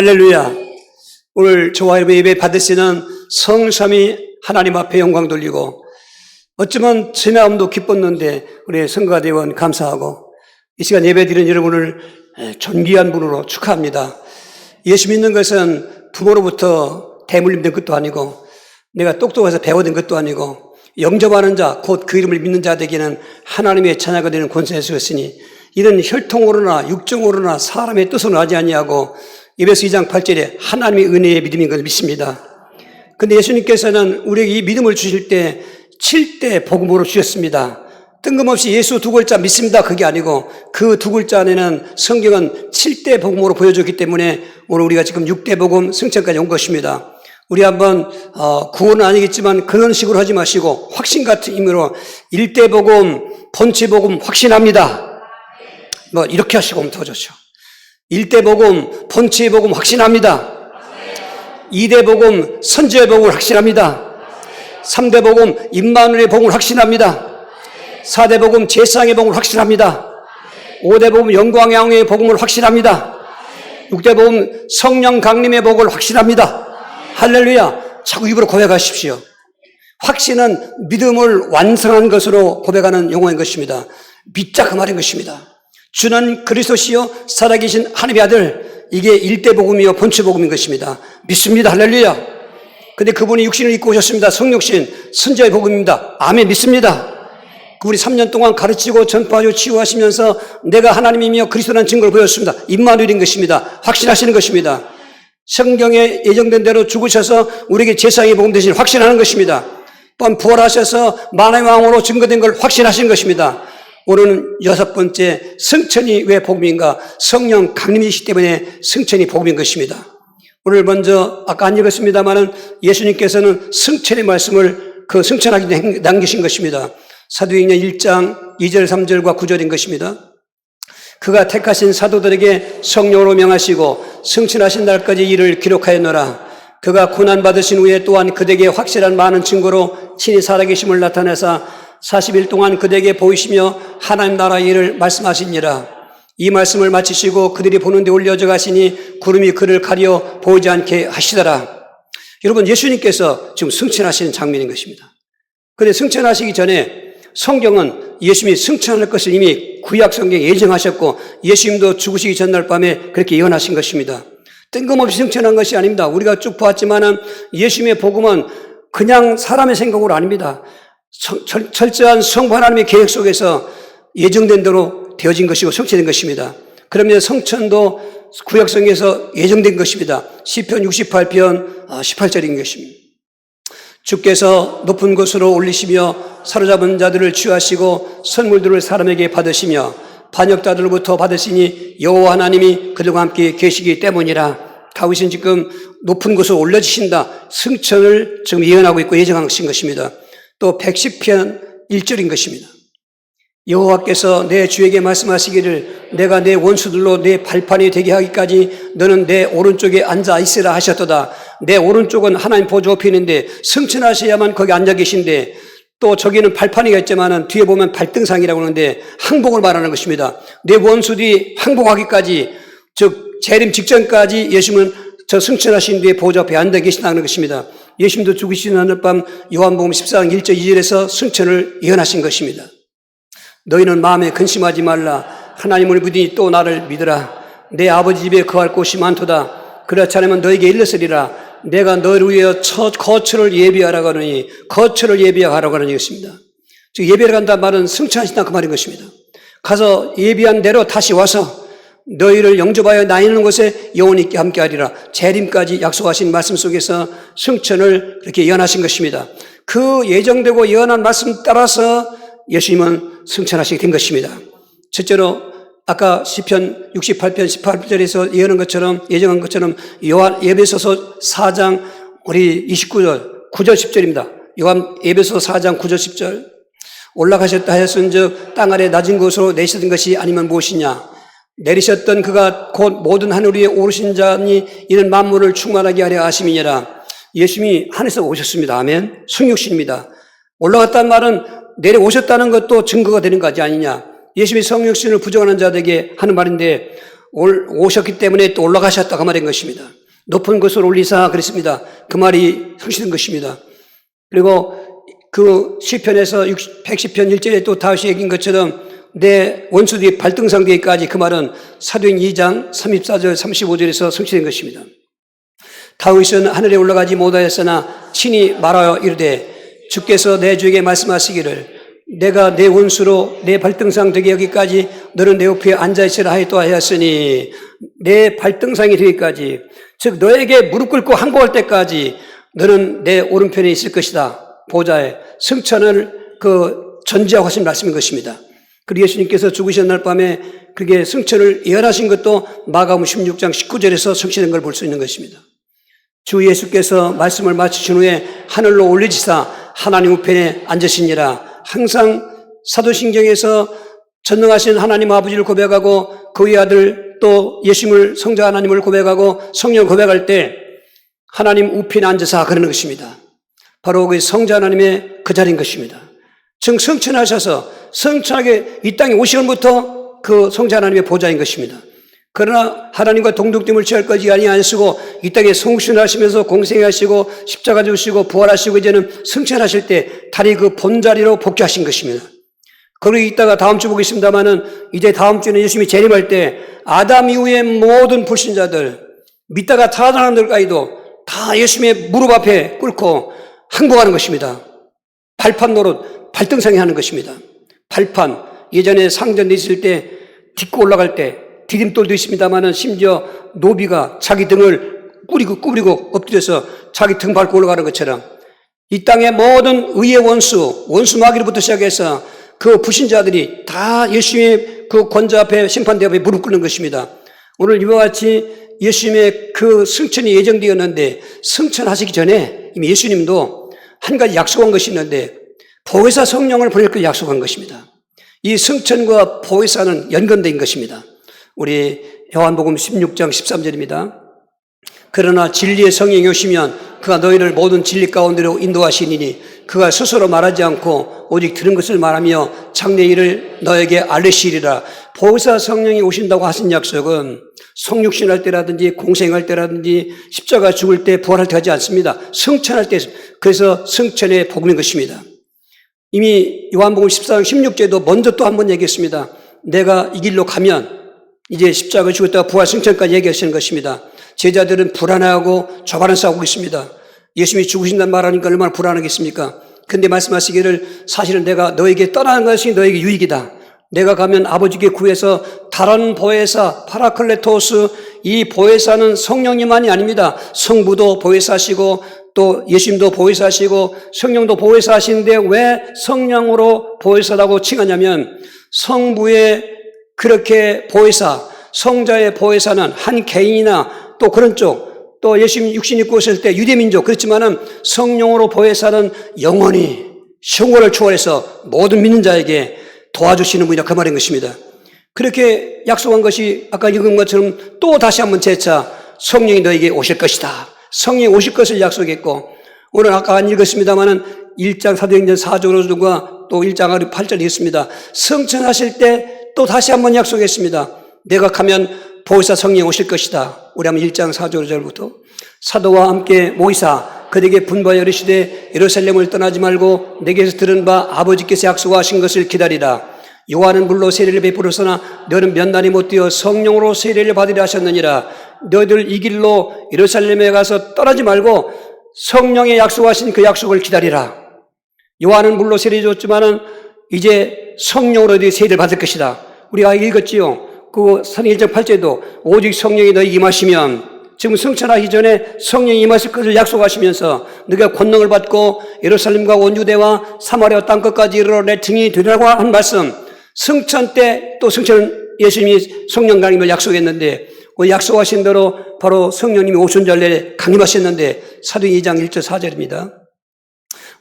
할렐루야. 오늘 저와 여러분 예배 받으시는 성삼위 하나님 앞에 영광 돌리고, 어쩌면 제 마음도 기뻤는데 우리 성가대원 감사하고, 이 시간 예배 드리는 여러분을 존귀한 분으로 축하합니다. 예수 믿는 것은 부모로부터 대물림된 것도 아니고, 내가 똑똑해서 배워된 것도 아니고, 영접하는 자, 곧 그 이름을 믿는 자에게는 하나님의 자녀가 되는 권세가 있으니, 이는 혈통으로나 육정으로나 사람의 뜻으로 하지 아니하고 에베소 2장 8절에 하나님의 은혜의 믿음인 것을 믿습니다. 그런데 예수님께서는 우리에게 이 믿음을 주실 때 7대 복음으로 주셨습니다. 뜬금없이 예수 두 글자 믿습니다 그게 아니고, 그 두 글자 안에는 성경은 7대 복음으로 보여줬기 때문에 오늘 우리가 지금 6대 복음 승천까지 온 것입니다. 우리 한번 구원은 아니겠지만 그런 식으로 하지 마시고 확신 같은 의미로 1대 복음, 본체 복음 확신합니다. 이렇게 하시고 오면 더 좋죠. 1대 복음, 본체의 복음 확신합니다. 2대 복음, 선지의 복음을 확신합니다. 3대 복음, 임마누엘의 복음을 확신합니다. 4대 복음, 제사장의 복음을 확신합니다. 5대 복음, 영광의 왕의 복음을 확신합니다. 6대 복음, 성령 강림의 복음을 확신합니다. 할렐루야. 자꾸 입으로 고백하십시오. 확신은 믿음을 완성한 것으로 고백하는 용어인 것입니다. 믿자 그 말인 것입니다. 주는 그리스도시요 살아계신 하나님의 아들, 이게 1대 복음이요 본체 복음인 것입니다. 믿습니다. 할렐루야. 근데 그분이 육신을 입고 오셨습니다. 성육신, 선지자의 복음입니다. 아멘. 믿습니다. 그분이 3년 동안 가르치고 전파하고 치유하시면서 내가 하나님이며 그리스도라는 증거를 보였습니다. 임마누엘인 것입니다. 확신하시는 것입니다. 성경에 예정된 대로 죽으셔서 우리에게 제사장의 복음 대신 확신하는 것입니다. 또한 부활하셔서 만왕의 왕으로 증거된 걸 확신하시는 것입니다. 오늘은 6번째, 승천이 왜 복음인가? 성령 강림이시기 때문에 승천이 복음인 것입니다. 오늘 먼저 아까 안 읽었습니다마는 예수님께서는 승천의 말씀을 그 승천하기 남기신 것입니다. 사도행전 1장 2절 3절과 9절인 것입니다. 그가 택하신 사도들에게 성령으로 명하시고 승천하신 날까지 이를 기록하였노라. 그가 고난받으신 후에 또한 그들에게 확실한 많은 증거로 친히 살아계심을 나타내사 40일 동안 그들에게 보이시며 하나님 나라의 일을 말씀하시니라. 이 말씀을 마치시고 그들이 보는 데 올려져 가시니 구름이 그를 가려 보이지 않게 하시더라. 여러분, 예수님께서 지금 승천하시는 장면인 것입니다. 그런데 승천하시기 전에 성경은 예수님이 승천할 것을 이미 구약 성경에 예정하셨고, 예수님도 죽으시기 전날 밤에 그렇게 예언하신 것입니다. 뜬금없이 승천한 것이 아닙니다. 우리가 쭉 보았지만은 예수님의 복음은 그냥 사람의 생각으로 아닙니다. 철저한 성부 하나님의 계획 속에서 예정된 대로 되어진 것이고 성취된 것입니다. 그러면 성천도 구약성에서 예정된 것입니다. 시편 68편 18절인 것입니다. 주께서 높은 곳으로 올리시며 사로잡은 자들을 취하시고 선물들을 사람에게 받으시며 반역자들로부터 받으시니 여호와 하나님이 그들과 함께 계시기 때문이라. 다윗은 지금 높은 곳으로 올려주신다, 승천을 지금 예언하고 있고 예정하신 것입니다. 또 110편 1절인 것입니다. 여호와께서 내 주에게 말씀하시기를 내가 내 원수들로 내 발판이 되게 하기까지 너는 내 오른쪽에 앉아 있으라 하셨도다. 내 오른쪽은 하나님 보좌 옆에 있는데 승천하셔야만 거기 앉아 계신데, 또 저기는 발판이가 있지만은 뒤에 보면 발등상이라고 하는데 항복을 말하는 것입니다. 내 원수들이 항복하기까지, 즉 재림 직전까지 예수님은 저 승천하신 뒤에 보좌 앞에 앉아 계신다는 것입니다. 예수님도 죽으시는 하늘밤 요한복음 14장 1절 2절에서 승천을 예언하신 것입니다. 너희는 마음에 근심하지 말라. 하나님을 믿으니 또 나를 믿으라. 내 아버지 집에 거할 곳이 많도다. 그렇지 않으면 너에게 일렀으리라. 내가 너를 위하여 거처를 예비하라고 하느니, 거처를 예비하라고 하는 것입니다. 즉 예비하러 간다는 말은 승천하신다 그 말인 것입니다. 가서 예비한 대로 다시 와서 너희를 영접하여 나 있는 곳에 영원히 있게 함께하리라. 재림까지 약속하신 말씀 속에서 승천을 그렇게 예언하신 것입니다. 그 예정되고 예언한 말씀 따라서 예수님은 승천하시게 된 것입니다. 첫째로 아까 시편 68편 18절에서 예언한 것처럼, 예정한 것처럼 에베소서 4장 우리 29절 9절 10절입니다. 에베소서 4장 9절 10절 올라가셨다 하였은즉 땅 아래 낮은 곳으로 내셨던 것이 아니면 무엇이냐. 내리셨던 그가 곧 모든 하늘 위에 오르신 자니 이는 만물을 충만하게 하려 하심이니라. 예수님이 하늘에서 오셨습니다. 아멘. 승육신입니다. 올라갔다는 말은 내려오셨다는 것도 증거가 되는 것이 아니냐. 예수님이 성육신을 부정하는 자들에게 하는 말인데, 오셨기 때문에 또 올라가셨다 그 말인 것입니다. 높은 곳으로 올리사 그랬습니다. 그 말이 성취된 것입니다. 그리고 그 시편에서 110편 1절에 또 다시 얘기한 것처럼 내 원수들이 발등상 되기까지 그 말은 사도행 2장 34절 35절에서 성취된 것입니다. 다윗은 하늘에 올라가지 못하였으나 친히 말하여 이르되 주께서 내 주에게 말씀하시기를 내가 내 원수로 내 발등상 되게 하기까지 너는 내 옆에 앉아있으라 하였으니 내 발등상이 되기까지 즉 너에게 무릎 꿇고 항복할 때까지 너는 내 오른편에 있을 것이다. 보좌에 승천을 전제하고 하신 말씀인 것입니다. 그리고 예수님께서 죽으신 날 밤에 그게 승천을 예언하신 것도 마가복음 16장 19절에서 성취된 걸 볼 수 있는 것입니다. 주 예수께서 말씀을 마치신 후에 하늘로 올리시사 하나님 우편에 앉으시니라. 항상 사도신경에서 전능하신 하나님 아버지를 고백하고 그의 아들 또 예수님을 성자 하나님을 고백하고 성령을 고백할 때 하나님 우편에 앉으사 그러는 것입니다. 바로 그 성자 하나님의 그 자리인 것입니다. 즉 성천하셔서 성천하게 이 땅에 오시기 전부터 그 성자 하나님의 보좌인 것입니다. 그러나 하나님과 동등됨을 취할 것이 아니하시고 이 땅에 성신하시면서 공생하시고 십자가 지시고 부활하시고 이제는 승천하실 때 다리 그 본자리로 복귀하신 것입니다. 거기 있다가 다음 주 보겠습니다만은 이제 다음 주는 예수님이 재림할 때 아담 이후의 모든 불신자들 믿다가 타락한 사람들까지도 다 예수님의 무릎 앞에 꿇고 항복하는 것입니다. 발판 노릇 발등상에 하는 것입니다. 발판 예전에 상전 있을 때 딛고 올라갈 때 디딤돌도 있습니다만은 심지어 노비가 자기 등을 꾸리고 엎드려서 자기 등 밟고 올라가는 것처럼 이 땅의 모든 의의 원수 마귀로부터 시작해서 그 불신자들이 다 예수님의 그 권자 앞에 심판대 앞에 무릎 꿇는 것입니다. 오늘 이와 같이 예수님의 그 승천이 예정되었는데 승천하시기 전에 이미 예수님도 한 가지 약속한 것이 있는데 보혜사 성령을 보낼 걸 약속한 것입니다. 이 승천과 보혜사는 연관된 것입니다. 우리 요한복음 16장 13절입니다. 그러나 진리의 성령이 오시면 그가 너희를 모든 진리 가운데로 인도하시니니 그가 스스로 말하지 않고 오직 들은 것을 말하며 장래 일을 너에게 알리시리라. 보혜사 성령이 오신다고 하신 약속은 성육신할 때라든지 공생할 때라든지 십자가 죽을 때 부활할 때 하지 않습니다. 승천할 때, 그래서 승천의 복음인 것입니다. 이미 요한복음 14장 16절에도 먼저 또 한 번 얘기했습니다. 내가 이 길로 가면 이제 십자가 죽었다가 부활 승천까지 얘기하시는 것입니다. 제자들은 불안해하고 조바람 싸우고 있습니다. 예수님이 죽으신다는 말하니까 얼마나 불안하겠습니까? 근데 말씀하시기를 사실은 내가 너에게 떠나는 것이 너에게 유익이다. 내가 가면 아버지께 구해서 다른 보혜사 파라클레토스 이 보혜사는 성령님만이 아닙니다. 성부도 보혜사시고 또 예수님도 보혜사시고 성령도 보혜사하시는데 왜 성령으로 보혜사라고 칭하냐면 성부의 그렇게 보혜사, 성자의 보혜사는 한 개인이나 또 그런 쪽, 또 예수님 육신 입고 오실 때 유대민족, 그렇지만은 성령으로 보혜사는 영원히 영원을 초월해서 모든 믿는 자에게 도와주시는 분이라 그 말인 것입니다. 그렇게 약속한 것이 아까 읽은 것처럼 또 다시 한번 재차 성령이 너에게 오실 것이다. 성령이 오실 것을 약속했고, 오늘 아까 안 읽었습니다만은 1장 사도행전 4절과 또 1장 8절 읽습니다. 성천하실 때 또 다시 한번 약속했습니다. 내가 가면 보혜사 성령이 오실 것이다. 우리 한번 1장 4절부터 사도와 함께 모이사 그에게 분부하여 이르시되 예루살렘을 떠나지 말고 내게서 들은 바 아버지께서 약속하신 것을 기다리라. 요한은 물로 세례를 베풀었으나 너는 몇 날이 못 되어 성령으로 세례를 받으려 하셨느니라. 너희들 이 길로 예루살렘에 가서 떠나지 말고 성령의 약속하신 그 약속을 기다리라. 요한은 물로 세례 줬지만은 이제 성령으로 너희 세례를 받을 것이다. 우리가 읽었지요. 그 사도행 1장 8절에도 오직 성령이 너희 임하시면, 지금 승천하기 전에 성령이 임하실 것을 약속하시면서 너희가 권능을 받고 예루살렘과 온 유대와 사마리아 땅끝까지 이르러 내 증인이 되리라고 한 말씀. 승천 때 또 승천 예수님이 성령 강림을 약속했는데 그 약속하신 대로 바로 성령님이 오순절날에 강림하셨는데 사도행 2장 1절 4절입니다.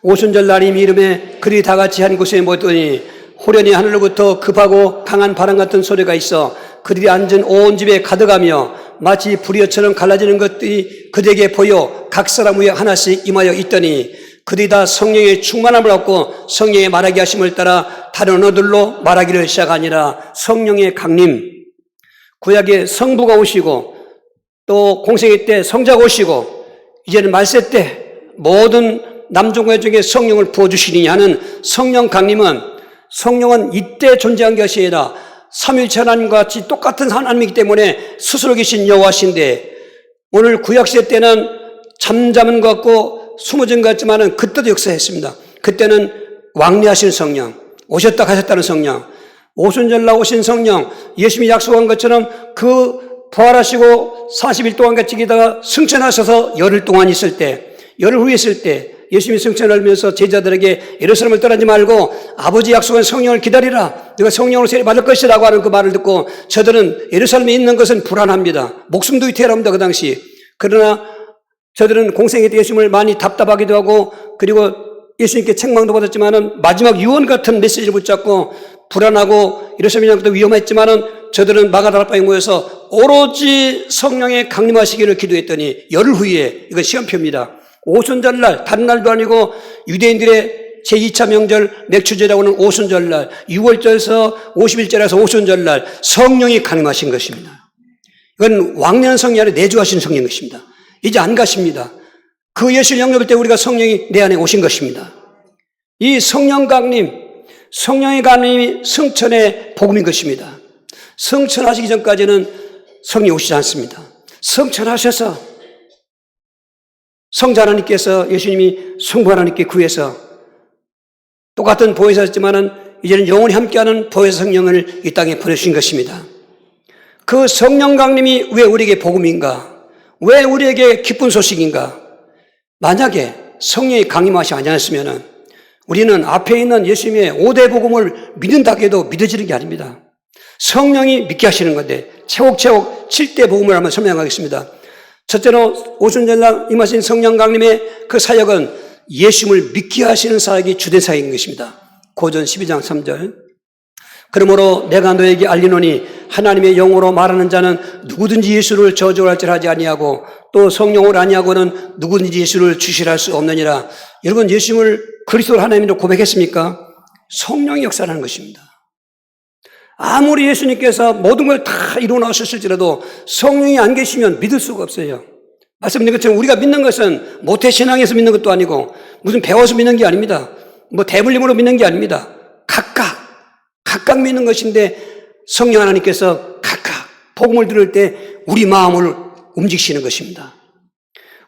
오순절 날임 이름에 그들이 다 같이 한 곳에 모였더니 호련히 하늘로부터 급하고 강한 바람 같은 소리가 있어 그들이 앉은 온 집에 가득하며 마치 불이어처럼 갈라지는 것들이 그들에게 보여 각 사람 위에 하나씩 임하여 있더니 그들이 다 성령의 충만함을 얻고 성령의 말하게 하심을 따라 다른 언어들로 말하기를 시작하니라. 성령의 강림. 구약에 성부가 오시고 또 공생애 때 성자가 오시고 이제는 말세 때 모든 남종과 중에 성령을 부어주시니 하는 성령 강림은 성령은 이때 존재한 것이 아니라 삼위일체 하나님과 같이 똑같은 하나님이기 때문에 스스로 계신 여호와신데 오늘 구약시대 때는 잠잠한 것 같고 숨어진 것 같지만은 그때도 역사했습니다. 그때는 왕래하신 성령, 오셨다 가셨다는 성령, 오순절 나오신 성령, 예수님이 약속한 것처럼 그 부활하시고 40일 동안 같이 기다가 승천하셔서 열흘 동안 있을 때, 열흘 후에 있을 때 예수님이 승천을 하면서 제자들에게 예루살렘을 떠나지 말고 아버지 약속한 성령을 기다리라. 네가 성령을 세례받을 것이라고 하는 그 말을 듣고 저들은 예루살렘에 있는 것은 불안합니다. 목숨도 위태합니다. 그 당시. 그러나 저들은 공생애 때 예수님을 많이 답답하기도 하고 그리고 예수님께 책망도 받았지만은 마지막 유언 같은 메시지를 붙잡고 불안하고 예루살렘이 위험했지만은 저들은 마가다락방에 모여서 오로지 성령의 강림하시기를 기도했더니 열흘 후에 이건 시간표입니다. 오순절날 다른 날도 아니고 유대인들의 제2차 명절 맥추절이라고 하는 오순절날 6월절에서 50일절에서 오순절날 성령이 강림하신 것입니다. 이건 왕래한 성령이 아니라 내주하신 성령인 것입니다. 이제 안 가십니다. 그 예수를 영접할 때 우리가 성령이 내 안에 오신 것입니다. 이 성령 강림, 성령의 강림이 성천의 복음인 것입니다. 성천하시기 전까지는 성령이 오시지 않습니다. 성천하셔서 성자 하나님께서 예수님이 성부 하나님께 구해서 똑같은 보혜사였지만은 이제는 영원히 함께하는 보혜사 성령을 이 땅에 보내주신 것입니다. 그 성령 강림이 왜 우리에게 복음인가? 왜 우리에게 기쁜 소식인가? 만약에 성령이 강림하시 아니었으면은 우리는 앞에 있는 예수님의 5대 복음을 믿는다 해도 믿어지는 게 아닙니다. 성령이 믿게 하시는 건데 차곡차곡 7대 복음을 한번 설명하겠습니다. 첫째로 오순절날 임하신 성령 강림의 그 사역은 예수님을 믿게 하시는 사역이 주된 사역인 것입니다. 고전 12장 3절. 그러므로 내가 너에게 알리노니 하나님의 영으로 말하는 자는 누구든지 예수를 저주할지라 하지 아니하고 또 성령을 아니하고는 누구든지 예수를 주시할 수 없느니라. 여러분 예수님을 그리스도 하나님으로 고백했습니까? 성령이 역사하는 것입니다. 아무리 예수님께서 모든 걸 다 이루어 나오셨을지라도 성령이 안 계시면 믿을 수가 없어요. 말씀드린 것처럼 우리가 믿는 것은 모태신앙에서 믿는 것도 아니고 무슨 배워서 믿는 게 아닙니다. 뭐 대불림으로 믿는 게 아닙니다. 각각 믿는 것인데 성령 하나님께서 각각 복음을 들을 때 우리 마음을 움직이시는 것입니다.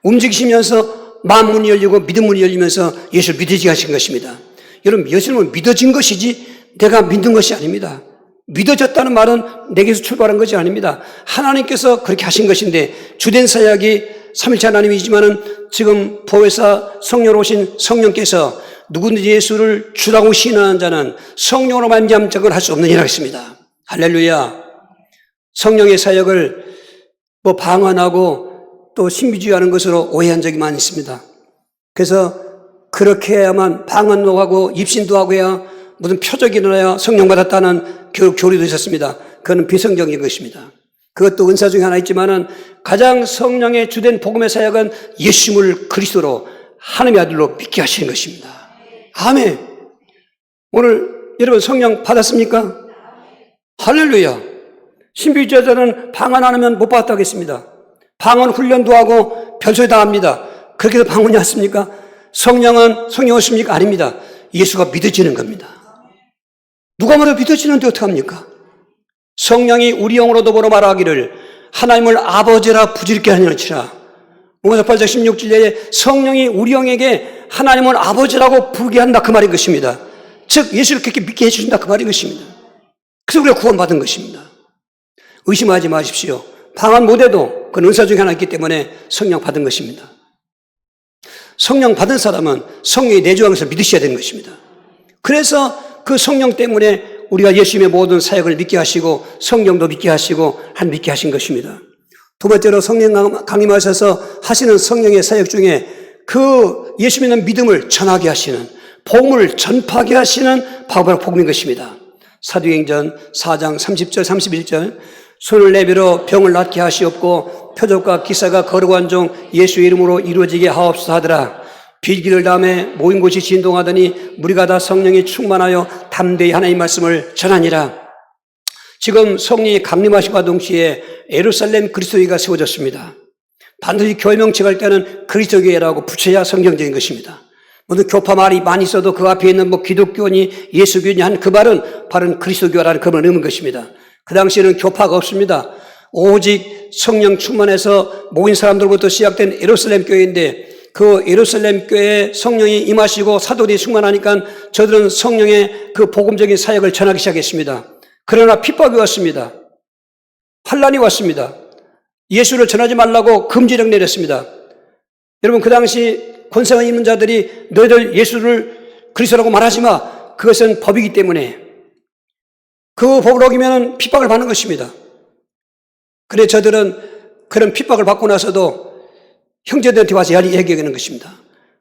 움직이시면서 마음 문이 열리고 믿음 문이 열리면서 예수를 믿어지게 하신 것입니다. 여러분 예수님은 믿어진 것이지 내가 믿는 것이 아닙니다. 믿어졌다는 말은 내게서 출발한 것이 아닙니다. 하나님께서 그렇게 하신 것인데 주된 사역이 삼일체 하나님이지만은 지금 보혜사 성령으로 오신 성령께서 누구든지 예수를 주라고 시인하는 자는 성령으로 말미암은 자를 할 수 없느니라 했습니다. 할렐루야. 성령의 사역을 방언하고 또 신비주의하는 것으로 오해한 적이 많이 있습니다. 그래서 그렇게 해야만 방언도 하고 입신도 하고 해야 무슨 표적이 일어나야 성령 받았다는 교리도 있었습니다. 그건 비성경인 것입니다. 그것도 은사 중에 하나 있지만은 가장 성령의 주된 복음의 사역은 예수님을 그리스도로 하나님의 아들로 믿게 하시는 것입니다. 아멘. 오늘 여러분 성령 받았습니까? 할렐루야. 신비주의자들은 방언 안 하면 못 받았다고 했습니다. 방언 훈련도 하고 별소리 다 합니다. 그렇게 해서 방언이 왔습니까? 성령은 성령 오십니까? 아닙니다. 예수가 믿어지는 겁니다. 누가 말해 믿어지는데 어떡합니까? 성령이 우리 영으로 더불어 말하기를 하나님을 아버지라 부질게 하니라. 로마서 8장 16절에 성령이 우리 영에게 하나님을 아버지라고 부르게 한다 그 말인 것입니다. 즉 예수를 그렇게 믿게 해주신다 그 말인 것입니다. 그래서 우리가 구원받은 것입니다. 의심하지 마십시오. 방언 못해도 그건 은사 중에 하나 있기 때문에 성령 받은 것입니다. 성령 받은 사람은 성령이 내주하는 것을 믿으셔야 되는 것입니다. 그래서 그 성령 때문에 우리가 예수님의 모든 사역을 믿게 하시고 성령도 믿게 하시고 믿게 하신 것입니다. 두 번째로 성령 강림하셔서 하시는 성령의 사역 중에 그 예수 믿는 믿음을 전하게 하시는 복음을 전파하게 하시는 바로 복음인 것입니다. 사도행전 4장 30절 31절 손을 내밀어 병을 낫게 하시옵고 표적과 기사가 거룩한 종 예수의 이름으로 이루어지게 하옵소서 하더라. 빌기를 다음에 모인 곳이 진동하더니 무리가 다 성령이 충만하여 담대히 하나님의 말씀을 전하니라. 지금 성령이 강림하심과 동시에 예루살렘 그리스도교회가 세워졌습니다. 반드시 교회 명칭할 때는 그리스도교회라고 붙여야 성경적인 것입니다. 모든 교파 말이 많이 있어도 그 앞에 있는 기독교니 예수교니 한 그 말은 바로 그리스도교라는 그 말을 넣은 것입니다. 그 당시에는 교파가 없습니다. 오직 성령 충만해서 모인 사람들부터 시작된 예루살렘 교회인데 그 예루살렘 교회에 성령이 임하시고 사도들이 충만하니까 저들은 성령의 그 복음적인 사역을 전하기 시작했습니다. 그러나 핍박이 왔습니다. 환란이 왔습니다. 예수를 전하지 말라고 금지령 내렸습니다. 여러분 그 당시 권세가 있는 자들이 너희들 예수를 그리스도라고 말하지 마. 그것은 법이기 때문에 그 법을 어기면 핍박을 받는 것입니다. 그래 저들은 그런 핍박을 받고 나서도 형제들한테 와서 얘기하는 것입니다.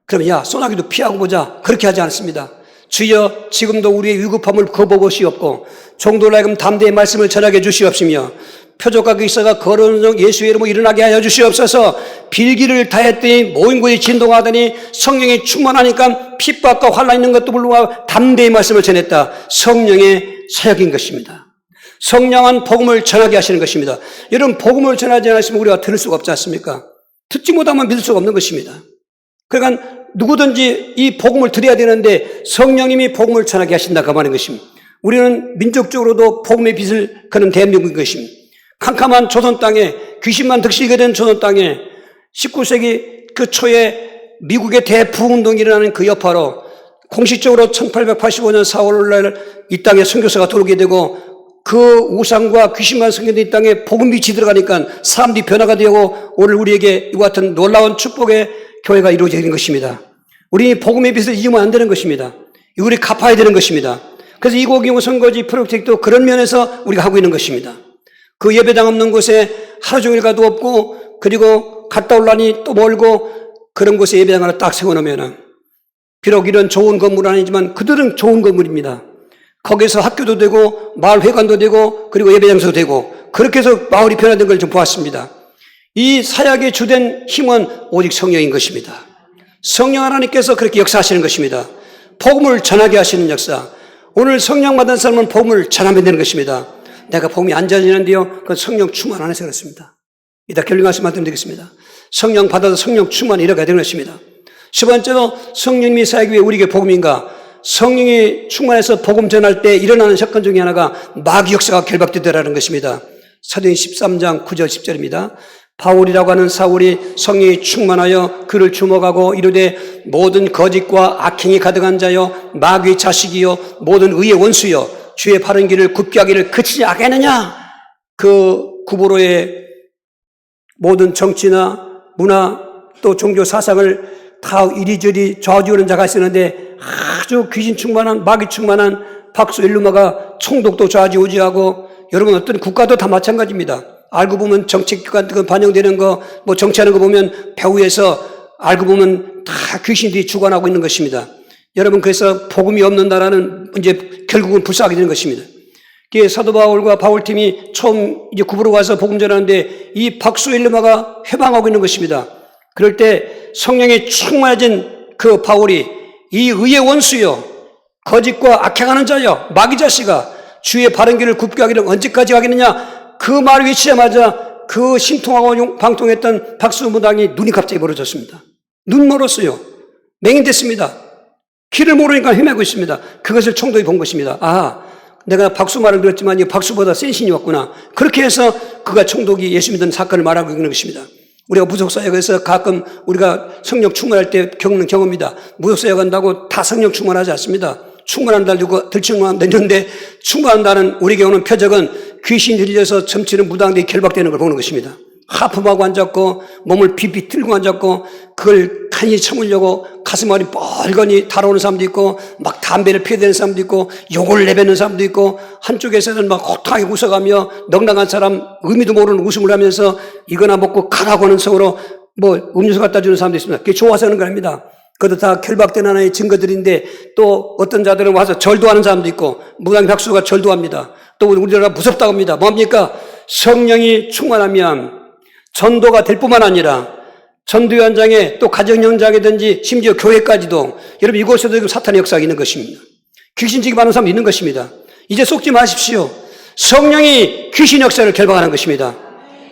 그러면 야 소나기도 피하고 보자. 그렇게 하지 않습니다. 주여 지금도 우리의 위급함을 거버보시옵고 종들로 하여금 담대히 말씀을 전하게 주시옵시며 표적과 기사가 거룩한 종 예수의 이름으로 일어나게 하여 주시옵소서. 빌기를 다했더니 모인 곳이 진동하더니 성령이 충만하니까 핍박과 환난 있는 것도 불구하고 담대히 말씀을 전했다. 성령의 사역인 것입니다. 성령은 복음을 전하게 하시는 것입니다. 여러분 복음을 전하지 않으시면 우리가 들을 수가 없지 않습니까? 듣지 못하면 믿을 수가 없는 것입니다. 그러니까 누구든지 이 복음을 들어야 되는데 성령님이 복음을 전하게 하신다 그 말인 것입니다. 우리는 민족적으로도 복음의 빛을 그는 대한민국인 것입니다. 캄캄한 조선 땅에 귀신만 득실게 된 조선 땅에 19세기 그 초에 미국의 대부흥운동이 일어나는 그 여파로 공식적으로 1885년 4월 날 이 땅에 선교사가 들어오게 되고 그 우상과 귀신만 섬기는 이 땅에 복음 빛이 들어가니까 사람들이 변화가 되고 오늘 우리에게 이와 같은 놀라운 축복의 교회가 이루어지는 것입니다. 우리 복음의 빛을 잊으면 안 되는 것입니다. 우리 갚아야 되는 것입니다. 그래서 이고기용 선거지 프로젝트도 그런 면에서 우리가 하고 있는 것입니다. 그 예배당 없는 곳에 하루 종일 가도 없고 그리고 갔다 올라니 또 멀고 그런 곳에 예배당 하나 딱 세워놓으면 비록 이런 좋은 건물은 아니지만 그들은 좋은 건물입니다. 거기서 학교도 되고 마을 회관도 되고 그리고 예배장소도 되고 그렇게 해서 마을이 변화된 걸 좀 보았습니다. 이 사역의 주된 힘은 오직 성령인 것입니다. 성령 하나님께서 그렇게 역사하시는 것입니다. 복음을 전하게 하시는 역사. 오늘 성령 받은 사람은 복음을 전하면 되는 것입니다. 내가 복음이 안 전해지는데요. 그건 성령 충만 안 해서 그렇습니다. 이따 결론 말씀 말씀드리겠습니다. 성령 받아서 성령 충만 이뤄가야 되는 것입니다. 10번째로 성령님이 사역이 왜 우리에게 복음인가? 성령이 충만해서 복음 전할 때 일어나는 사건 중에 하나가 마귀 역사가 결박되더라는 것입니다. 사도행 13장 9절 10절입니다. 바울이라고 하는 사울이 성령이 충만하여 그를 주목하고 이르되 모든 거짓과 악행이 가득한 자여 마귀의 자식이요 모든 의의 원수여 주의 바른 길을 굽게 하기를 그치지 않겠느냐. 그 구보로의 모든 정치나 문화 또 종교 사상을 다 이리저리 좌우지우는 자가 있었는데 아주 귀신 충만한 마귀 충만한 박수 일루마가 총독도 좌지우지하고 여러분 어떤 국가도 다 마찬가지입니다. 알고 보면 정치기관 반영되는 거 뭐 정치하는 거 보면 배후에서 알고 보면 다 귀신들이 주관하고 있는 것입니다. 여러분 그래서 복음이 없는 나라는 이제 결국은 불쌍하게 되는 것입니다. 사도 바울과 바울팀이 처음 이제 구부로 가서 복음 전하는데 이 박수 일루마가 회방하고 있는 것입니다. 그럴 때 성령이 충만해진 그 바울이 이 의의 원수여 거짓과 악행하는 자여 마귀 자식아 주의 바른 길을 굽게 하기를 언제까지 하겠느냐. 그 말을 외치자마자 그 심통하고 방통했던 박수무당이 눈이 갑자기 멀어졌습니다. 눈 멀었어요. 맹인됐습니다. 길을 모르니까 헤매고 있습니다. 그것을 총독이 본 것입니다. 아, 내가 박수 말을 들었지만 이 박수보다 센 신이 왔구나. 그렇게 해서 그가 총독이 예수 믿는 사건을 말하고 있는 것입니다. 우리가 무속사역에서 가끔 우리가 성령 충만할 때 겪는 경험입니다. 무속사역 한다고 다 성령 충만하지 않습니다. 충만한다고 들충만했는데 충만한다는 우리에게 오는 표적은 귀신이 들려서 점치는 무당들이 결박되는 걸 보는 것입니다. 하품하고 앉았고 몸을 비비 들고 앉았고 그걸 간이 참으려고 가슴앓이 뻘건이 달아오는 사람도 있고 막 담배를 피워대는 사람도 있고 욕을 내뱉는 사람도 있고 한쪽에서는 막 호탕하게 웃어가며 넉넉한 사람 의미도 모르는 웃음을 하면서 이거나 먹고 가라고 하는 속으로 뭐 음료수 갖다 주는 사람도 있습니다. 그게 좋아서 하는 겁니다. 그것도 다 결박된 하나의 증거들인데 또 어떤 자들은 와서 절도 하는 사람도 있고 무당 박수가 절도합니다. 또 우리나라가 무섭다고 합니다. 뭡니까? 성령이 충만하면 전도가 될 뿐만 아니라 전도 현장에 또 가정 현장이든지 심지어 교회까지도 여러분 이곳에도 지금 사탄의 역사가 있는 것입니다. 귀신지기 많은 사람이 있는 것입니다. 이제 속지 마십시오. 성령이 귀신 역사를 결박하는 것입니다.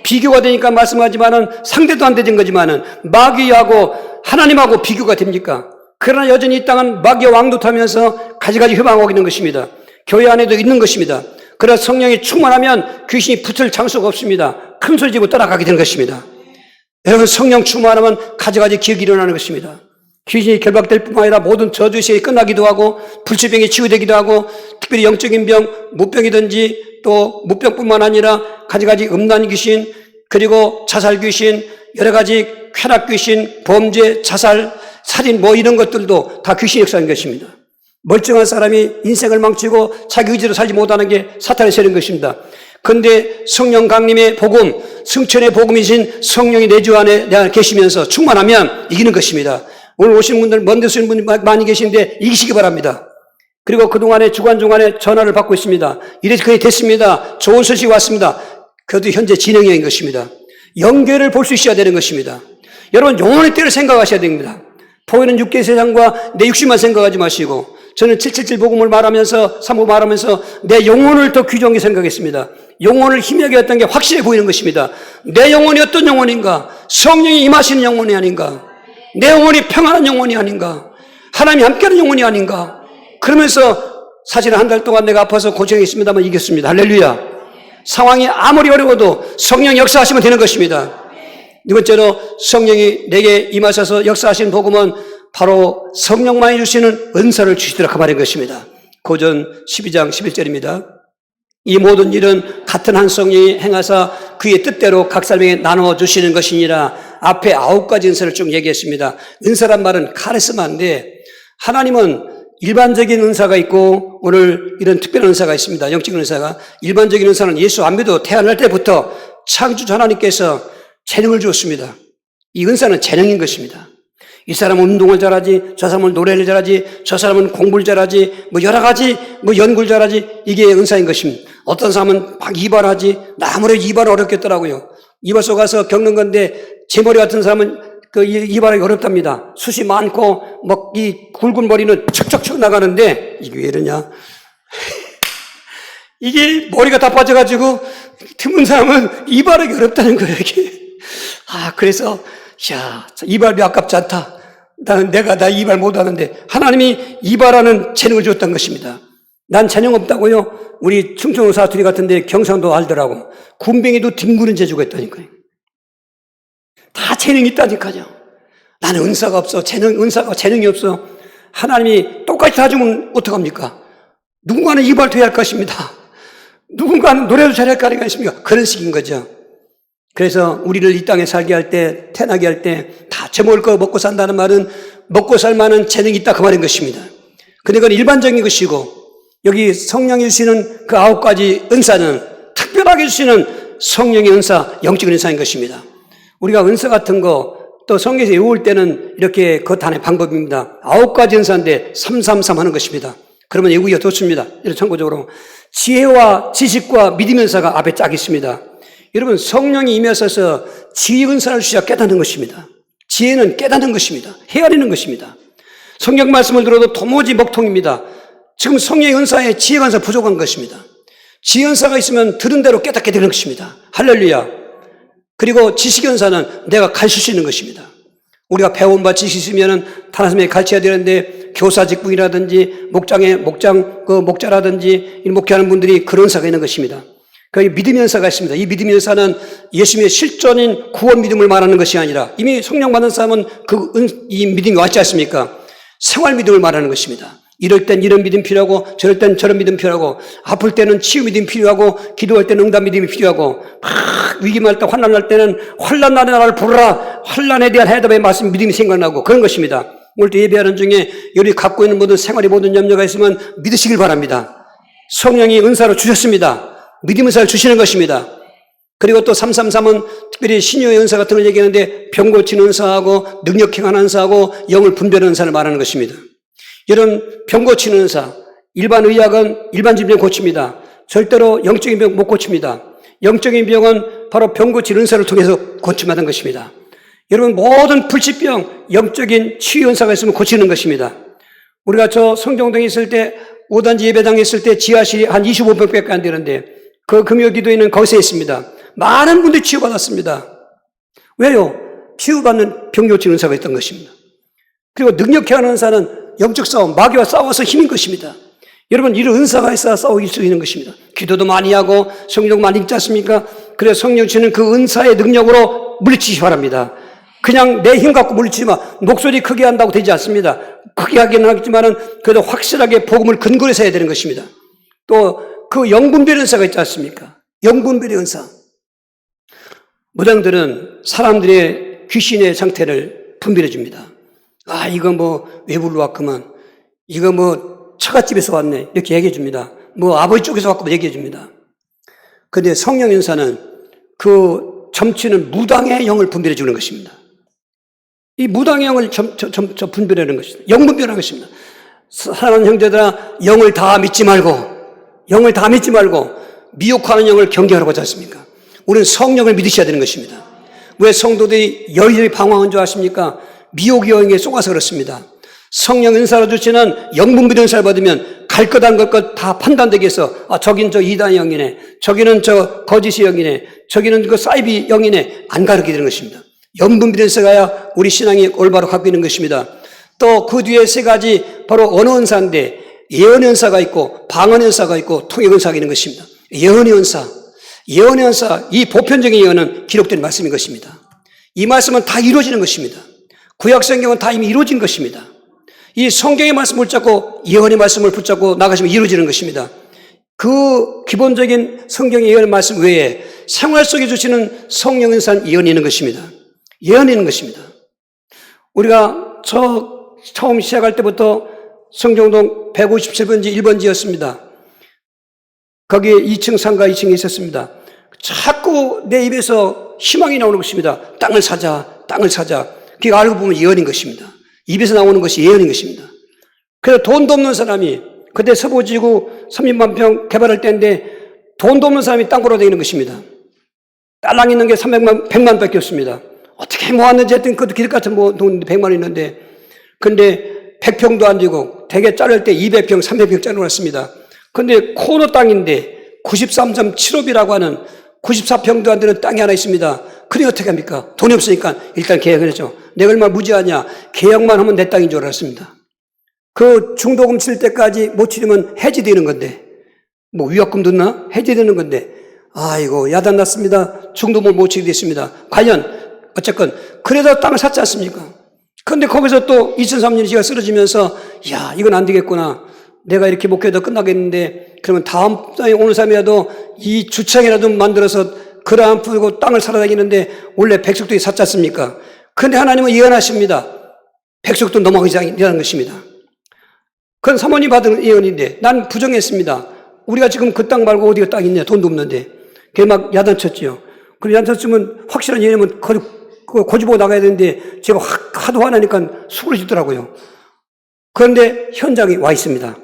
비교가 되니까 말씀하지만은 상대도 안 되는 거지만은 마귀하고 하나님하고 비교가 됩니까? 그러나 여전히 이 땅은 마귀와 왕도하면서 가지가지 회방하고 있는 것입니다. 교회 안에도 있는 것입니다. 그러나 성령이 충만하면 귀신이 붙을 장소가 없습니다. 큰 소리 지고 떠나가게 되는 것입니다. 여러분, 성령 충만하면 가지가지 기억이 일어나는 것입니다. 귀신이 결박될 뿐만 아니라 모든 저주 시간이 끝나기도 하고 불치병이 치유되기도 하고 특별히 영적인 병, 무병이든지 또 무병뿐만 아니라 가지가지 음란 귀신, 그리고 자살 귀신, 여러 가지 쾌락 귀신, 범죄, 자살, 살인 이런 것들도 다 귀신 역사인 것입니다. 멀쩡한 사람이 인생을 망치고 자기 의지로 살지 못하는 게 사탄의 세력인 것입니다. 그런데 성령 강림의 복음, 승천의 복음이신 성령이 내 주 안에 계시면서 충만하면 이기는 것입니다. 오늘 오신 분들, 먼 데 오신 분들 많이 계신데 이기시기 바랍니다. 그리고 그동안에 주간중간에 전화를 받고 있습니다. 이래서 거의 됐습니다. 좋은 소식이 왔습니다. 그것도 현재 진행형인 것입니다. 연결을 볼 수 있어야 되는 것입니다. 여러분, 영혼의 때를 생각하셔야 됩니다. 보이는 육계 세상과 내 육신만 생각하지 마시고, 저는 777 복음을 말하면서, 3부 말하면서 내 영혼을 더 귀중하게 생각했습니다. 영혼을 희미하게 했던 게 확실해 보이는 것입니다. 내 영혼이 어떤 영혼인가? 성령이 임하시는 영혼이 아닌가? 내 영혼이 평안한 영혼이 아닌가? 하나님이 함께하는 영혼이 아닌가? 그러면서 사실은 한 달 동안 내가 아파서 고생했습니다만 이겼습니다. 할렐루야. 상황이 아무리 어려워도 성령 역사하시면 되는 것입니다. 두 번째로 성령이 내게 임하셔서 역사하신 복음은 바로 성령만이 주시는 은사를 주시더라 그 말인 것입니다. 고전 12장 11절입니다. 이 모든 일은 같은 한 성령이 행하사 그의 뜻대로 각 사람에게 나누어 주시는 것이니라. 앞에 9가지 은사를 쭉 얘기했습니다. 은사란 말은 카리스마인데 하나님은 일반적인 은사가 있고 오늘 이런 특별한 은사가 있습니다. 영적인 은사가. 일반적인 은사는 예수 안 믿어도 태어날 때부터 창조주 하나님께서 재능을 주었습니다. 이 은사는 재능인 것입니다. 이 사람은 운동을 잘하지, 저 사람은 노래를 잘하지, 저 사람은 공부를 잘하지, 여러 가지, 연구를 잘하지, 이게 은사인 것입니다. 어떤 사람은 막 이발하지, 나 아무래도 이발은 어렵겠더라고요. 이발소 가서 겪는 건데, 제 머리 같은 사람은 그 이발하기 어렵답니다. 숱이 많고, 이 굵은 머리는 척척척 나가는데, 이게 왜 이러냐? 이게 머리가 다 빠져가지고, 드문 사람은 이발하기 어렵다는 거예요, 이게. 그래서, 이발비 아깝지 않다. 나 이발 못하는데, 하나님이 이발하는 재능을 주었던 것입니다. 난 재능 없다고요? 우리 충청도 사투리 같은데 경상도 알더라고. 군뱅이도 뒹구는 재주가 있다니까요. 다 재능이 있다니까요. 나는 은사가 없어. 재능이 없어. 하나님이 똑같이 다 주면 어떡합니까? 누군가는 이발도 해야 할 것입니다. 누군가는 노래도 잘할 거 아니겠습니까? 그런 식인 거죠. 그래서 우리를 이 땅에 살게 할 때, 태어나게 할 때 다 제목을 거 먹고 산다는 말은 먹고 살 만한 재능이 있다 그 말인 것입니다. 근데 그건 일반적인 것이고 여기 성령이 주시는 그 9가지 은사는 특별하게 주시는 성령의 은사, 영적인 은사인 것입니다. 우리가 은사 같은 거 또 성경에서 외울 때는 이렇게 그 단의 방법입니다. 9가지 은사인데 333 하는 것입니다. 그러면 외우기가 좋습니다. 이런 참고적으로 지혜와 지식과 믿음의 은사가 앞에 쫙 있습니다. 여러분, 성령이 임하셔서 지혜 은사를 주셔야 깨닫는 것입니다. 지혜는 깨닫는 것입니다. 헤아리는 것입니다. 성경 말씀을 들어도 도무지 먹통입니다. 지금 성령의 은사에 지혜 은사 부족한 것입니다. 지혜 은사가 있으면 들은 대로 깨닫게 되는 것입니다. 할렐루야. 그리고 지식 은사는 내가 가르칠 수 있는 것입니다. 우리가 배운 바 지식이 있으면은 다른 사람에게 가르쳐야 되는데 교사 직분이라든지 목자라든지 목회하는 분들이 그런 은사가 있는 것입니다. 그 믿음의 은사가 있습니다. 이 믿음의 은사는 예수님의 실존인 구원 믿음을 말하는 것이 아니라 이미 성령 받은 사람은 이 믿음이 왔지 않습니까? 생활 믿음을 말하는 것입니다. 이럴 땐 이런 믿음 필요하고 저럴 땐 저런 믿음 필요하고 아플 때는 치유 믿음 필요하고 기도할 때는 응답 믿음이 필요하고 막 위기만 할 때 환난할 때는 환난 날에 나를 부르라 환난에 대한 해답의 말씀 믿음이 생각나고 그런 것입니다. 오늘 또 예배하는 중에 여기 갖고 있는 모든 생활에 모든 염려가 있으면 믿으시길 바랍니다. 성령이 은사로 주셨습니다. 믿음 은사를 주시는 것입니다. 그리고 또 333은 특별히 신유의 은사 같은 걸 얘기하는데 병 고치는 은사하고 능력 행하는 은사하고 영을 분별하는 은사를 말하는 것입니다. 여러분, 병 고치는 은사, 일반 의학은 일반 질병 고칩니다. 절대로 영적인 병 못 고칩니다. 영적인 병은 바로 병 고치는 은사를 통해서 고침받은 것입니다. 여러분, 모든 불치병, 영적인 치유 은사가 있으면 고치는 것입니다. 우리가 저 성정동에 있을 때 5단지 예배당에 있을 때 지하실이 한 25평밖에 안 되는데 그 금요 기도회는 거기서 했습니다. 많은 분들이 치유받았습니다. 왜요? 치유받는 병 고치는 은사가 있던 것입니다. 그리고 능력케 하는 은사는 영적 싸움, 마귀와 싸워서 힘인 것입니다. 여러분, 이런 은사가 있어야 싸울 수 있는 것입니다. 기도도 많이 하고 성경 많이 읽지 않습니까? 그래서 성령 주는 그 은사의 능력으로 물리치시 바랍니다. 그냥 내 힘 갖고 물리치지만 목소리 크게 한다고 되지 않습니다. 크게 하기는 하겠지만은 그래도 확실하게 복음을 근거로 해서 해야 되는 것입니다. 또 그 영분별의 은사가 있지 않습니까? 영분별의 은사. 무당들은 사람들의 귀신의 상태를 분별해 줍니다. 아, 이거 뭐 외부로 왔구만. 이거 뭐 처갓집에서 왔네. 이렇게 얘기해 줍니다. 뭐 아버지 쪽에서 왔구만 얘기해 줍니다. 그런데 성령 은사는 그 점치는 무당의 영을 분별해 주는 것입니다. 이 무당의 영을 분별하는 것입니다. 영 분별하는 것입니다. 사랑하는 형제들아, 영을 다 믿지 말고 미혹하는 영을 경계하라고 하지 않습니까? 우리는 성령을 믿으셔야 되는 것입니다. 왜 성도들이 열렬히 방황한 줄 아십니까? 미혹의 영에 속아서 그렇습니다. 성령 은사로 주시는 영분별의 은사를 받으면 갈 것 안 갈 것 다 판단되게 해서, 아, 저긴 저 이단의 영이네, 저기는 저 거짓의 영이네, 저기는 그 사이비 영이네, 안 가르치게 되는 것입니다. 영분별의 은사가 우리 신앙이 올바로 갖고 있는 것입니다. 또 그 뒤에 세 가지 바로 언어 은사인데, 예언의 은사가 있고 방언의 은사가 있고 통역 은사가 있는 것입니다. 예언의 은사, 이 보편적인 예언은 기록된 말씀인 것입니다. 이 말씀은 다 이루어지는 것입니다. 구약 성경은 다 이미 이루어진 것입니다. 이 성경의 말씀을 붙잡고 예언의 말씀을 붙잡고 나가시면 이루어지는 것입니다. 그 기본적인 성경의 예언의 말씀 외에 생활 속에 주시는 성령 은사는 예언이 있는 것입니다. 예언이 있는 것입니다. 우리가 처음 시작할 때부터 성정동 157번지 1번지였습니다. 거기에 2층 상가 2층에 있었습니다. 자꾸 내 입에서 희망이 나오는 것입니다. 땅을 사자. 그게 알고 보면 예언인 것입니다. 입에서 나오는 것이 예언인 것입니다. 그래서 돈도 없는 사람이, 그때 서부지구 30만 평 개발할 때인데 돈도 없는 사람이 땅 보러 다니는 것입니다. 딸랑 있는 게 100만 밖에 없습니다. 어떻게 모았는지 하여튼 그것도 기득 같은 돈 100만 원 있는데, 근데 100평도 안 되고 대개 자를 때 200평, 300평 자르놨습니다. 근데 코너 땅인데 93.75비라고 하는 94평도 안 되는 땅이 하나 있습니다. 그래 어떻게 합니까? 돈이 없으니까 일단 계약을 했죠. 내가 얼마나 무지하냐. 계약만 하면 내 땅인 줄 알았습니다. 그 중도금 칠 때까지 못 치르면 해지되는 건데, 뭐 위약금 듣나? 해지되는 건데, 아이고 야단났습니다. 중도금을 못 치게 됐습니다. 과연 어쨌건 그래서 땅을 샀지 않습니까? 그런데 거기서 또 2003년에 제가 쓰러지면서, 야, 이건 안 되겠구나. 내가 이렇게 목회도 끝나겠는데, 그러면 다음 땅에 오는 사람이라도 이 주차장이라도 만들어서 그람 풀고 땅을 사러 다니는데, 원래 백석도에 샀지 않습니까? 그런데 하나님은 예언하십니다. 백석도 넘어가지 않는 것입니다. 그건 사모님 받은 예언인데, 난 부정했습니다. 우리가 지금 그 땅 말고 어디가 땅 있냐? 돈도 없는데. 그게 막 야단쳤지요. 그리고 야단쳤으면 확실한 예언이면 고집하고 나가야 되는데, 제가 하도 화나니까 수그러지더라고요. 그런데 현장에 와 있습니다.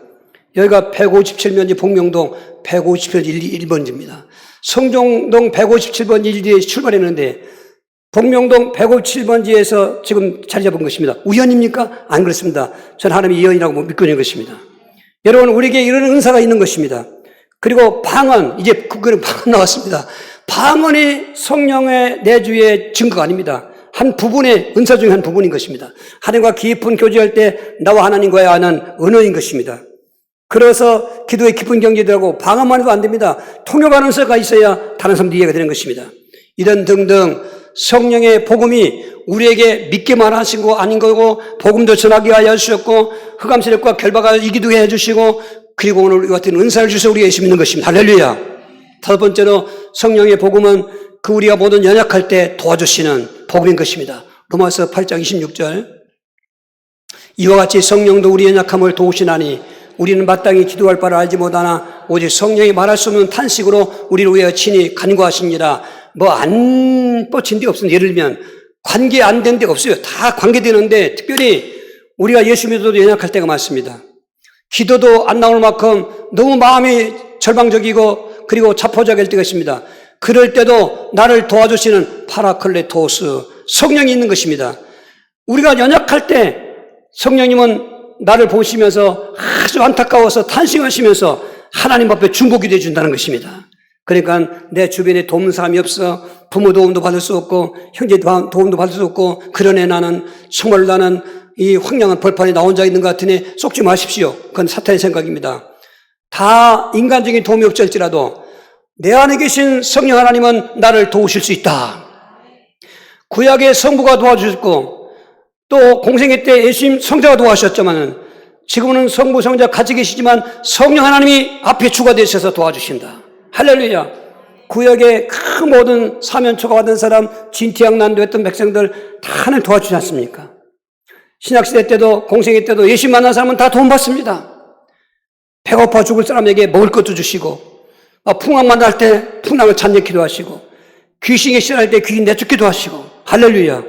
여기가 157번지 복명동 157번지 1번지입니다. 성정동 157번지 1지에 출발했는데 복명동 157번지에서 지금 자리 잡은 것입니다. 우연입니까? 안 그렇습니다. 저는 하나님의 예언이라고 믿고 있는 것입니다. 여러분, 우리에게 이런 은사가 있는 것입니다. 그리고 방언, 이제 그거는 방언 나왔습니다. 방언이 성령의 내주의 증거가 아닙니다. 한 부분의 은사 중에 한 부분인 것입니다. 하나님과 깊은 교제할 때 나와 하나님과의 아는 언어인 것입니다. 그래서 기도의 깊은 경제들하고 방언만 해도 안 됩니다. 통역하는 은사가 있어야 다른 사람도 이해가 되는 것입니다. 이런 등등 성령의 복음이 우리에게 믿게만 하신 거 아닌 거고, 복음도 전하게 하여 주셨고, 흑암 세력과 결박을 이기게 해주시고, 그리고 오늘 같은 은사를 주셔서 우리가 예수 믿는 것입니다. 할렐루야. 다섯 번째로 성령의 복음은 그 우리가 모든 연약할 때 도와주시는 복음인 것입니다. 로마서 8장 26절. 이와 같이 성령도 우리 연약함을 도우시나니 우리는 마땅히 기도할 바를 알지 못하나 오직 성령이 말할 수 없는 탄식으로 우리를 위하여 친히 간구하시니라. 뭐 안 뻗친 데가 없습니다. 예를 들면 관계 안 된 데가 없어요. 다 관계되는데 특별히 우리가 예수 믿어도 연약할 때가 많습니다. 기도도 안 나올 만큼 너무 마음이 절망적이고 그리고 자포자기할 때가 있습니다. 그럴 때도 나를 도와주시는 파라클레토스 성령이 있는 것입니다. 우리가 연약할 때 성령님은 나를 보시면서 아주 안타까워서 탄식하시면서 하나님 앞에 중보기도 해준다는 것입니다. 그러니까 내 주변에 돕는 사람이 없어. 부모 도움도 받을 수 없고 형제 도움도 받을 수 없고 그러네 나는 정말로 나는 이 황량한 벌판에 나 혼자 있는 것 같으니 속지 마십시오. 그건 사탄의 생각입니다. 다 인간적인 도움이 없을지라도 내 안에 계신 성령 하나님은 나를 도우실 수 있다. 구약의 성부가 도와주셨고 또 공생애 때 예수님 성자가 도와주셨지만 지금은 성부 성자 같이 계시지만 성령 하나님이 앞에 주가 되셔서 도와주신다. 할렐루야. 구약의 그 모든 사면초가 받은 사람, 진티양난도했던 백성들 다 하나님 도와주지 않습니까? 신약시대 때도 공생애 때도 예수 만난 사람은 다 도움받습니다. 배고파 죽을 사람에게 먹을 것도 주시고 풍랑 만날 때 풍랑을 잔뜩기도 하시고 귀신이 싫어할 때 귀신 내쫓기도 하시고 할렐루야.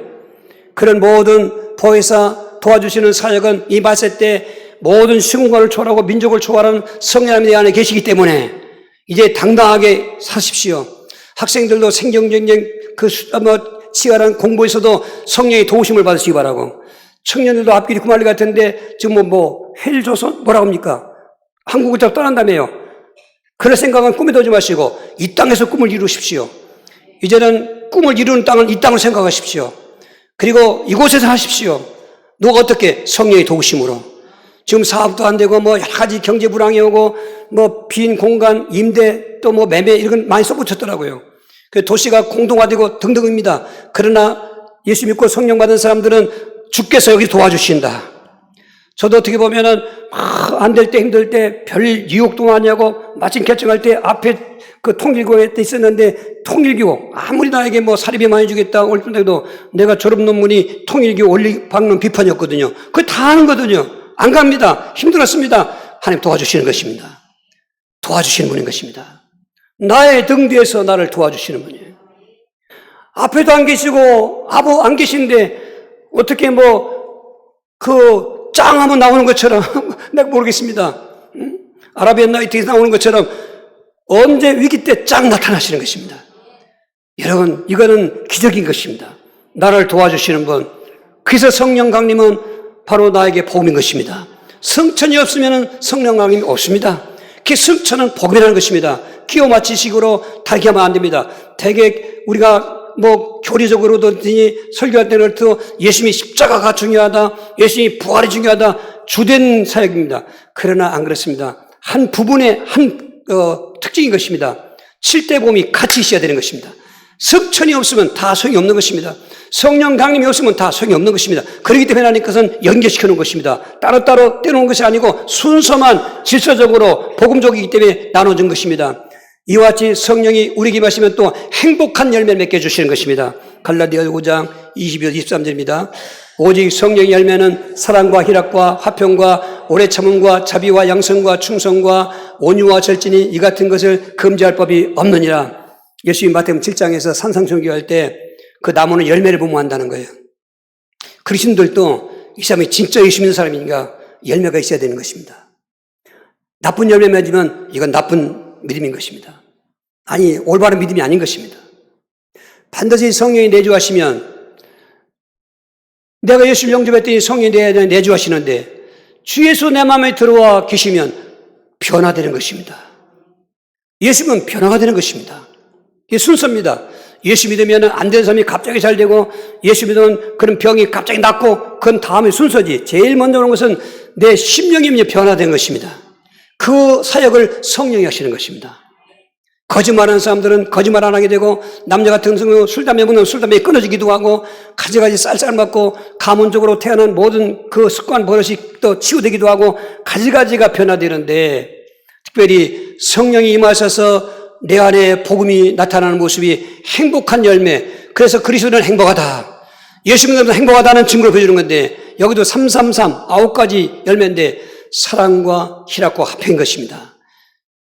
그런 모든 보혜사 도와주시는 사역은 이 말세 때 모든 시공간을 초월하고 민족을 초월하는 성령님이 내 안에 계시기 때문에 이제 당당하게 사십시오. 학생들도 생경쟁쟁 치열한 공부에서도 성령의 도우심을 받으시기 바라고 청년들도 앞길이 구말리 같은데 지금 헬조선 뭐라고 합니까? 한국을 다 떠난다며요. 그럴 생각은 꿈에도 오지 마시고 이 땅에서 꿈을 이루십시오. 이제는 꿈을 이루는 땅은 이 땅을 생각하십시오. 그리고 이곳에서 하십시오. 누가 어떻게? 성령의 도우심으로. 지금 사업도 안 되고 여러 가지 경제 불황이 오고 빈 공간, 임대 또 매매 이런 건 많이 써붙였더라고요. 그 도시가 공동화되고 등등입니다. 그러나 예수 믿고 성령 받은 사람들은 주께서 여기 도와주신다. 저도 어떻게 보면은 안 될 때 힘들 때 별 유혹도 많이 하고 마침 결정할 때 앞에 그 통일교에 때 있었는데 통일교 아무리 나에게 사립이 많이 주겠다 올때도 내가 졸업 논문이 통일교 박론 비판이었거든요. 그거 다 하는 거거든요. 안 갑니다. 힘들었습니다. 하나님 도와주시는 것입니다. 도와주시는 분인 것입니다. 나의 등 뒤에서 나를 도와주시는 분이에요. 앞에도 안 계시고 아부 안 계신데 어떻게 짱 하면 나오는 것처럼 내가 모르겠습니다. 아라비안 나이트에서 나오는 것처럼 언제 위기 때 짱 나타나시는 것입니다. 여러분 이거는 기적인 것입니다. 나를 도와주시는 분. 그래서 성령 강림은 바로 나에게 복음인 것입니다. 성천이 없으면 성령 강림이 없습니다. 그 성천은 복음이라는 것입니다. 끼워 맞추식으로 다르게 하면 안 됩니다. 대개 우리가 교리적으로도 설교할 때는 또 예수님이 십자가가 중요하다, 예수님이 부활이 중요하다, 주된 사역입니다. 그러나 안 그렇습니다. 한 부분의 특징인 것입니다. 7대 복음이 같이 있어야 되는 것입니다. 성천이 없으면 다 소용이 없는 것입니다. 성령 강림이 없으면 다 소용이 없는 것입니다. 그렇기 때문에 하나님께서는 연결시켜 놓은 것입니다. 따로따로 떼놓은 것이 아니고 순서만 질서적으로 복음적이기 때문에 나눠준 것입니다. 이와 같이 성령이 우리에게 마시면 또 행복한 열매를 맺게 해주시는 것입니다. 갈라디아 5장 22절 23절입니다. 오직 성령의 열매는 사랑과 희락과 화평과 오래 참음과 자비와 양성과 충성과 온유와 절진이 이 같은 것을 금지할 법이 없느니라. 예수님 마태복음 7장에서 산상선교할 때 그 나무는 열매를 보면 한다는 거예요. 그리스도인들도 이 사람이 진짜 예수 믿는 사람인가 열매가 있어야 되는 것입니다. 나쁜 열매 맺으면 이건 나쁜 믿음인 것입니다. 아니 올바른 믿음이 아닌 것입니다. 반드시 성령이 내주하시면 내가 예수를 영접했더니 성령이 내주하시는데 주 예수 내 마음에 들어와 계시면 변화되는 것입니다. 예수는 변화가 되는 것입니다. 이게 순서입니다. 예수 믿으면 안 되는 사람이 갑자기 잘 되고 예수 믿으면 그런 병이 갑자기 낫고 그건 다음에 순서지. 제일 먼저 오는 것은 내 심령이 변화된 것입니다. 그 사역을 성령이 하시는 것입니다. 거짓말하는 사람들은 거짓말 안 하게 되고 남자 같은 경우 술, 담배 먹는 술, 담배 끊어지기도 하고 가지가지 쌀쌀 맞고 가문적으로 태어난 모든 그 습관 버릇이 또 치유되기도 하고 가지가지가 변화되는데 특별히 성령이 임하셔서 내 안에 복음이 나타나는 모습이 행복한 열매. 그래서 그리스도는 행복하다. 예수 믿는 사람은 행복하다는 증거를 보여주는 건데 여기도 333 9가지 열매인데 사랑과 희락과 화평인 것입니다.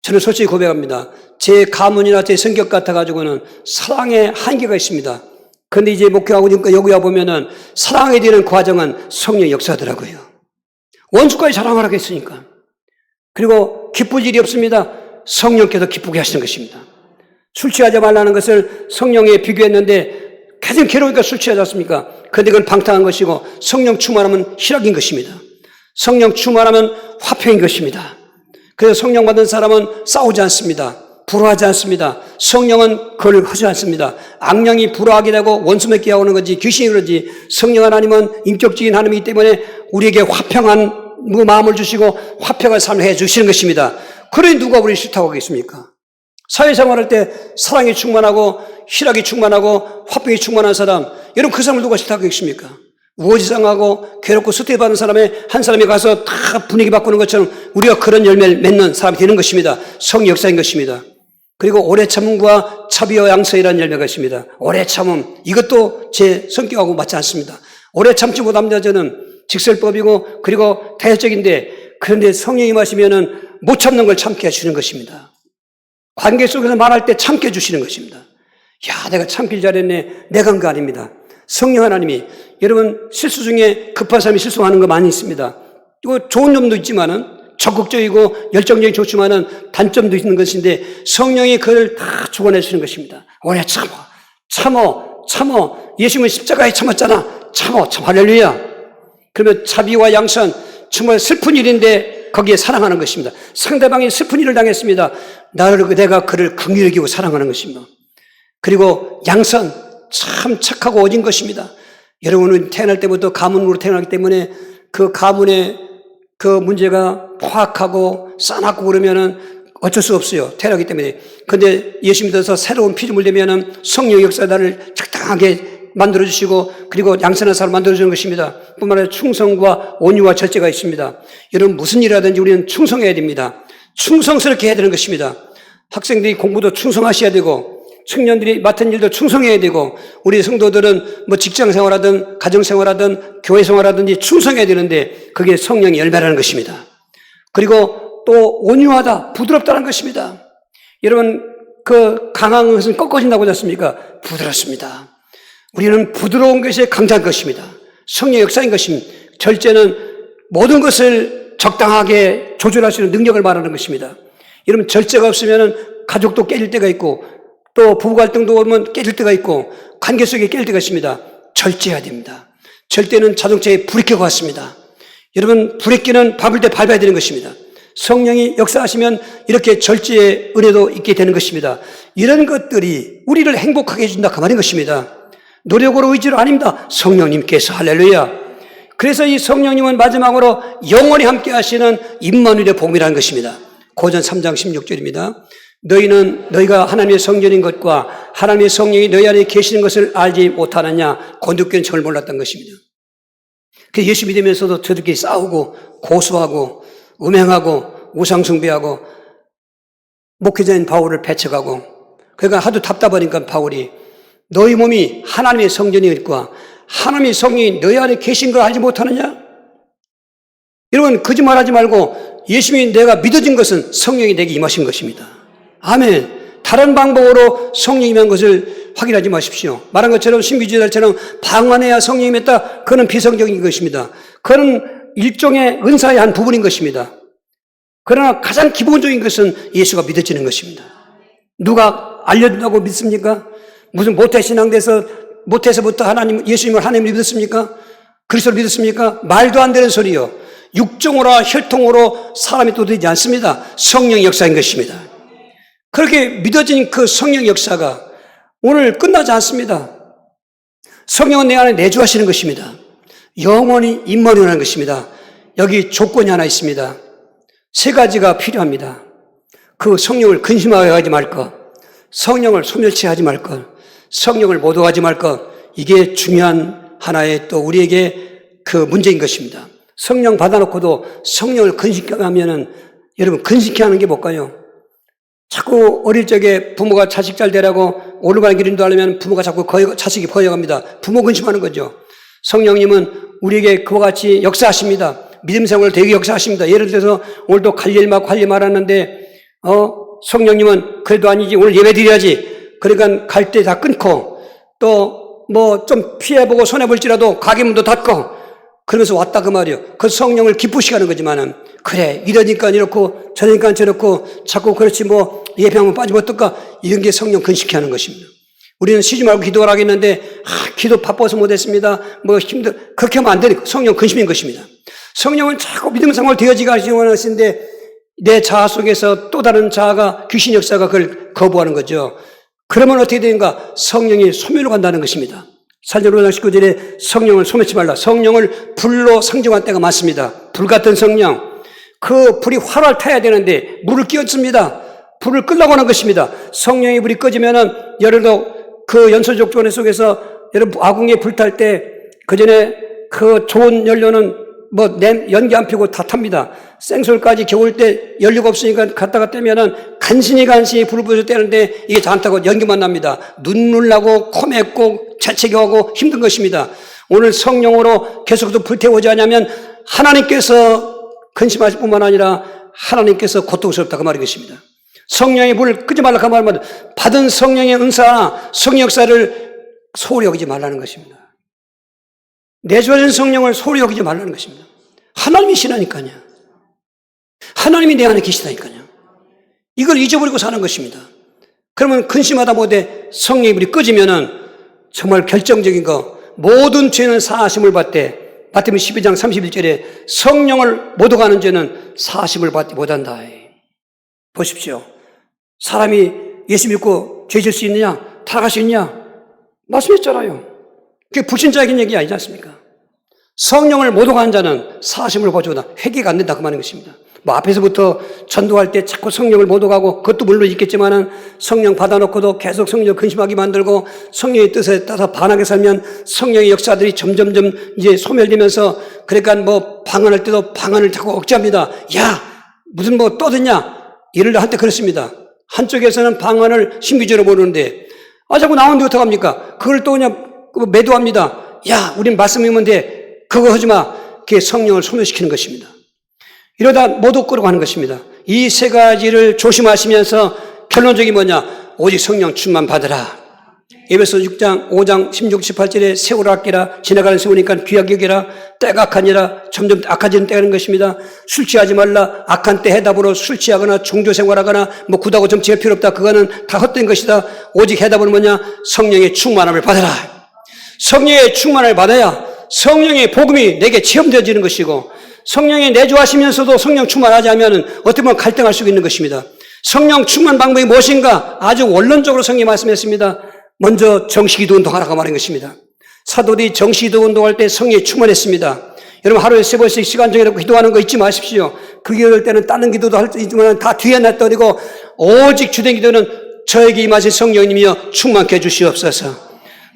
저는 솔직히 고백합니다. 제 가문이나 제 성격 같아가지고는 사랑에 한계가 있습니다. 그런데 이제 목회하고 여기 와보면은 사랑에 대한 과정은 성령의 역사더라고요. 원수까지 사랑하라고 했으니까. 그리고 기쁠 일이 없습니다. 성령께서 기쁘게 하시는 것입니다. 술 취하지 말라는 것을 성령에 비교했는데 가장 괴로우니까 술 취하지 않습니까? 그런데 그건 방탕한 것이고 성령 충만하면 희락인 것입니다. 성령 충만하면 화평인 것입니다. 그래서 성령 받은 사람은 싸우지 않습니다. 불화하지 않습니다. 성령은 그걸 하지 않습니다. 악령이 불화하게 되고 원수 맺게 하는 거지 귀신이 그러지 성령 하나님은 인격적인 하나님이기 때문에 우리에게 화평한 마음을 주시고 화평한 삶을 해주시는 것입니다. 그러니 누가 우리 싫다고 하겠습니까? 사회생활할 때 사랑이 충만하고 희락이 충만하고 화평이 충만한 사람, 여러분 그 사람을 누가 싫다고 하겠습니까? 우호지상하고 괴롭고 스트레스받는 사람의 한 사람이 가서 다 분위기 바꾸는 것처럼 우리가 그런 열매를 맺는 사람이 되는 것입니다. 성령 역사인 것입니다. 그리고 오래 참음과 차비와 양서이라는 열매가 있습니다. 오래 참음, 이것도 제 성격하고 맞지 않습니다. 오래 참지 못합니다. 저는 직설법이고 그리고 대외적인데, 그런데 성령이 마시면은 못 참는 걸 참게 해주시는 것입니다. 관계 속에서 말할 때 참게 해주시는 것입니다. 야, 내가 참길 잘했네. 내가 한 거 아닙니다. 성령 하나님이, 여러분 실수 중에 급한 사람이 실수하는 거 많이 있습니다. 이거 좋은 점도 있지만은 적극적이고 열정적이 좋지만은 단점도 있는 것인데 성령이 그걸 다 주관해 주시는 것입니다. 오래 참어. 예수님은 십자가에 참았잖아. 참어. 할렐루야. 그러면 자비와 양선, 정말 슬픈 일인데 거기에 사랑하는 것입니다. 상대방이 슬픈 일을 당했습니다. 내가 그를 긍휼히 여기고 사랑하는 것입니다. 그리고 양선, 참 착하고 어진 것입니다. 여러분은 태어날 때부터 가문으로 태어나기 때문에 그 가문의 그 문제가 포악하고 싸납고 그러면은 어쩔 수 없어요. 태어나기 때문에. 근데 예수 믿어서 새로운 피조물 되면은 성령 역사 나를 적당하게 만들어주시고 그리고 양선한 사람 만들어주는 것입니다. 뿐만 아니라 충성과 온유와 절제가 있습니다. 여러분 무슨 일이라든지 우리는 충성해야 됩니다. 충성스럽게 해야 되는 것입니다. 학생들이 공부도 충성하셔야 되고 청년들이 맡은 일도 충성해야 되고 우리 성도들은 뭐 직장 생활하든 가정 생활하든 교회 생활하든지 충성해야 되는데 그게 성령의 열매라는 것입니다. 그리고 또 온유하다, 부드럽다는 것입니다. 여러분 그 강한 것은 꺾어진다고 하지 않습니까? 부드럽습니다. 우리는 부드러운 것이 강자인 것입니다. 성령의 역사인 것입니다. 절제는 모든 것을 적당하게 조절할 수 있는 능력을 말하는 것입니다. 여러분 절제가 없으면 가족도 깨질 때가 있고 또 부부 갈등도 오면 깨질 때가 있고 관계 속에 깨질 때가 있습니다. 절제해야 됩니다. 절대는 자동차에 브레이크가 같습니다. 여러분 브레이크는 밟을 때 밟아야 되는 것입니다. 성령이 역사하시면 이렇게 절제의 은혜도 있게 되는 것입니다. 이런 것들이 우리를 행복하게 해준다 그 말인 것입니다. 노력으로 의지로 아닙니다. 성령님께서 할렐루야. 그래서 이 성령님은 마지막으로 영원히 함께 하시는 임마누엘의 복이라는 것입니다. 고전 3장 16절입니다. 너희가 하나님의 성전인 것과 하나님의 성령이 너희 안에 계시는 것을 알지 못하느냐. 고등교는 저를 몰랐던 것입니다. 그래서 예수 믿으면서도 저들끼리 싸우고 고소하고 음행하고 우상숭배하고 목회자인 바울을 배척하고 그러니까 하도 답답하니까 바울이 너희 몸이 하나님의 성전인 것과 하나님의 성령이 너희 안에 계신 걸 알지 못하느냐? 여러분 거짓말하지 말고 예수님이 내가 믿어진 것은 성령이 내게 임하신 것입니다. 아멘. 다른 방법으로 성령이 임한 것을 확인하지 마십시오. 말한 것처럼 신비주의자들처럼 방언해야 성령이 임했다. 그건 비성적인 것입니다. 그건 일종의 은사의 한 부분인 것입니다. 그러나 가장 기본적인 것은 예수가 믿어지는 것입니다. 누가 알려준다고 믿습니까? 무슨 모태에서부터 예수님을 하나님을 믿었습니까? 그리스도를 믿었습니까? 말도 안 되는 소리요. 육정으로 혈통으로 사람이 또 되지 않습니다. 성령 역사인 것입니다. 그렇게 믿어진 그 성령 역사가 오늘 끝나지 않습니다. 성령은 내 안에 내주하시는 것입니다. 영원히 임마누엘하는 것입니다. 여기 조건이 하나 있습니다. 3가지가 필요합니다. 그 성령을 근심하게 하지 말 것, 성령을 소멸치하지 말 것, 성령을 모독하지 말 것, 이게 중요한 하나의 또 우리에게 그 문제인 것입니다. 성령 받아놓고도 성령을 근심하게 하면은 여러분 근심케 하는 게 뭘까요? 자꾸 어릴 적에 부모가 자식 잘 되라고 올바른 길 인도하려면 부모가 자꾸 자식이 거여갑니다. 부모 근심하는 거죠. 성령님은 우리에게 그와 같이 역사하십니다. 믿음 생활을 되게 역사하십니다. 예를 들어서 오늘도 갈 일 막 하는데 성령님은 그래도 아니지 오늘 예배 드려야지. 그러니까 갈 때 다 끊고 또 뭐 좀 피해보고 손해볼지라도 가게 문도 닫고 그러면서 왔다 그 말이에요. 그 성령을 기쁘시게 하는 거지만은 그래 이러니까 이렇고 저러니까 저렇고 자꾸 그렇지 뭐 예배하면 빠지면 어떨까 이런 게 성령 근심케 하는 것입니다. 우리는 쉬지 말고 기도를 하겠는데 기도 바빠서 못했습니다. 뭐 그렇게 하면 안 되니까 성령 근심인 것입니다. 성령은 자꾸 믿음 생활 되어지게 하시는 것인데 내 자아 속에서 또 다른 자아가 귀신 역사가 그걸 거부하는 거죠. 그러면 어떻게 되는가? 성령이 소멸로 간다는 것입니다. 사절 5장 19절에 성령을 소멸치 말라. 성령을 불로 상정한 때가 많습니다. 불 같은 성령. 그 불이 활활 타야 되는데 물을 끼얹습니다. 불을 끄려고 하는 것입니다. 성령의 불이 꺼지면은 예를 들어 그 연소적 조건 속에서 여러분 아궁이에 불 탈 때 그 전에 그 좋은 연료는 뭐 연기 안 피고 다 탑니다. 생솔까지 겨울 때 연료가 없으니까 갖다가 떼면은 간신히 불을 붙여 떼는데 이게 잘 안 타고 연기만 납니다. 눈물 나고 코 맵고 재채기하고 힘든 것입니다. 오늘 성령으로 계속해서 불태우지 않으면 하나님께서 근심하실 뿐만 아니라 하나님께서 고통스럽다 그 말인 것입니다. 성령의 불을 끄지 말라 그 말은 받은 성령의 은사, 성령 역사를 소홀히 여기지 말라는 것입니다. 내주어진 성령을 소홀히 여기지 말라는 것입니다. 하나님이시라니까요. 하나님이 내 안에 계시다니까요. 이걸 잊어버리고 사는 것입니다. 그러면 근심하다 못해 성령의 불이 꺼지면은 정말 결정적인 거, 모든 죄는 사하심을 받되, 마태복음 12장 31절에 성령을 못 오가는 죄는 사하심을 받지 못한다. 보십시오. 사람이 예수 믿고 죄 질 수 있느냐? 타락할 수 있느냐? 말씀했잖아요. 그게 불신자에겐 얘기 아니지 않습니까? 성령을 못 오가는 자는 사하심을 받지 못한다. 회개가 안 된다 그 말인 것입니다. 뭐 앞에서부터 전도할 때 자꾸 성령을 못 오가고 그것도 물론 있겠지만은 성령 받아놓고도 계속 성령을 근심하게 만들고 성령의 뜻에 따라서 반하게 살면 성령의 역사들이 점점점 이제 소멸되면서 그러니까 뭐 방언할 때도 방언을 자꾸 억제합니다. 야 무슨 뭐 떠드냐 이를 한때 그렇습니다. 한쪽에서는 방언을 신비주의로 모르는데 자꾸 나오는데 어떡합니까? 그걸 또 그냥 매도합니다. 야 우린 말씀이면 돼. 그거 하지 마. 그게 성령을 소멸시키는 것입니다. 이러다 모두 끌고 가는 것입니다. 이 세 가지를 조심하시면서 결론적이 뭐냐? 오직 성령 충만 받으라. 에베소 6장 5장 16, 18절에 세월 아끼라 지나가는 세월이니까 귀하게 여기라 때가 악하니라 점점 악해지는 때가 있는 것입니다. 술 취하지 말라. 악한 때 해답으로 술 취하거나 종교 생활하거나 뭐 굿하고 점치가 필요 없다. 그거는 다 헛된 것이다. 오직 해답은 뭐냐? 성령의 충만함을 받아라. 성령의 충만을 받아야 성령의 복음이 내게 체험되어지는 것이고 성령이 내주하시면서도 성령 충만하지 않으면 어떻게 보면 갈등할 수 있는 것입니다. 성령 충만 방법이 무엇인가? 아주 원론적으로 성경이 말씀했습니다. 먼저 정시기도 운동하라고 말한 것입니다. 사도들이 정시기도 운동할 때 성령이 충만했습니다. 여러분 하루에 3번씩 시간 정해놓고 기도하는 거 잊지 마십시오. 그 기도할 때는 다른 기도도 할 수 있지만 다 뒤에 놨더니고 오직 주된 기도는 저에게 임하신 성령님이여 충만케 해주시옵소서.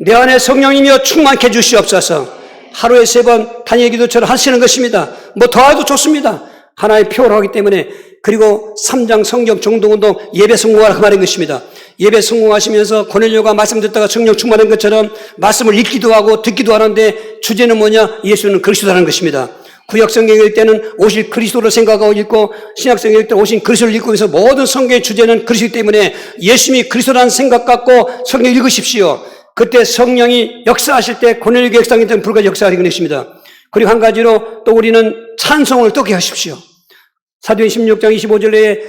내 안에 성령님이여 충만케 해주시옵소서. 하루에 3번 단일 기도처럼 하시는 것입니다. 뭐 더해도 좋습니다. 하나의 표를 하기 때문에. 그리고 3장 성경 정독운동 예배 성공하라 그 말인 것입니다. 예배 성공하시면서 고넬료가 말씀 듣다가 성령 충만한 것처럼 말씀을 읽기도 하고 듣기도 하는데 주제는 뭐냐? 예수는 그리스도라는 것입니다. 구약 성경 읽을 때는 오실 그리스도를 생각하고 읽고 신약 성경 읽을 때 오신 그리스도를 읽고 해서 모든 성경의 주제는 그리스도 때문에 예수님이 그리스도라는 생각 갖고 성경 읽으십시오. 그때 성령이 역사하실 때 고넬료의 역사하기 때문에 불과 역사하는 것입니다. 그리고 한 가지로 또 우리는 찬송을 뜨게 하십시오. 사도행 16장 25절에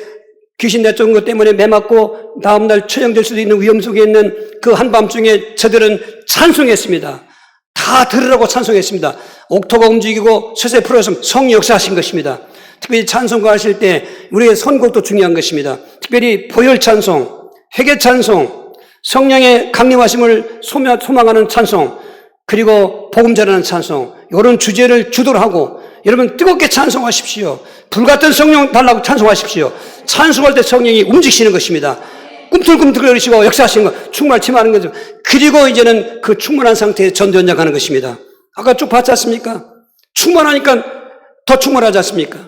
귀신 내쫓은 것 때문에 매 맞고 다음날 처형될 수도 있는 위험 속에 있는 그 한밤중에 저들은 찬송했습니다. 다 들으라고 찬송했습니다. 옥토가 움직이고 서세 풀어서 성령 역사하신 것입니다. 특별히 찬송가 하실 때 우리의 선곡도 중요한 것입니다. 특별히 보혈 찬송, 회개 찬송, 성령의 강림하심을 소망하는 찬송, 그리고 복음 전하는 찬송, 이런 주제를 주도를 하고 여러분 뜨겁게 찬송하십시오. 불같은 성령 달라고 찬송하십시오. 찬송할 때 성령이 움직이시는 것입니다. 꿈틀꿈틀거리시고 역사하시는 것, 충만을 침하는 거죠. 그리고 이제는 그 충만한 상태에 전도연장하는 것입니다. 아까 쭉 봤지 않습니까? 충만하니까 더 충만하지 않습니까?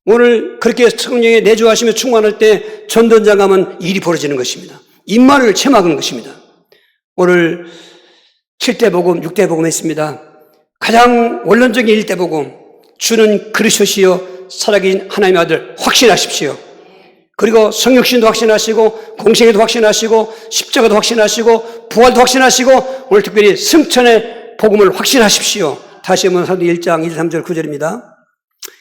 오늘 그렇게 성령에 내주하시며 충만할 때 전도연장하면 일이 벌어지는 것입니다. 임마를 체험하는 것입니다. 오늘 7대 복음, 6대 복음 했습니다. 가장 원론적인 1대 복음, 주는 그리스도시요 살아계신 하나님의 아들 확신하십시오. 그리고 성육신도 확신하시고 공생애도 확신하시고 십자가도 확신하시고 부활도 확신하시고 오늘 특별히 승천의 복음을 확신하십시오. 다시 한번 사도 1장 1, 3절 9절입니다.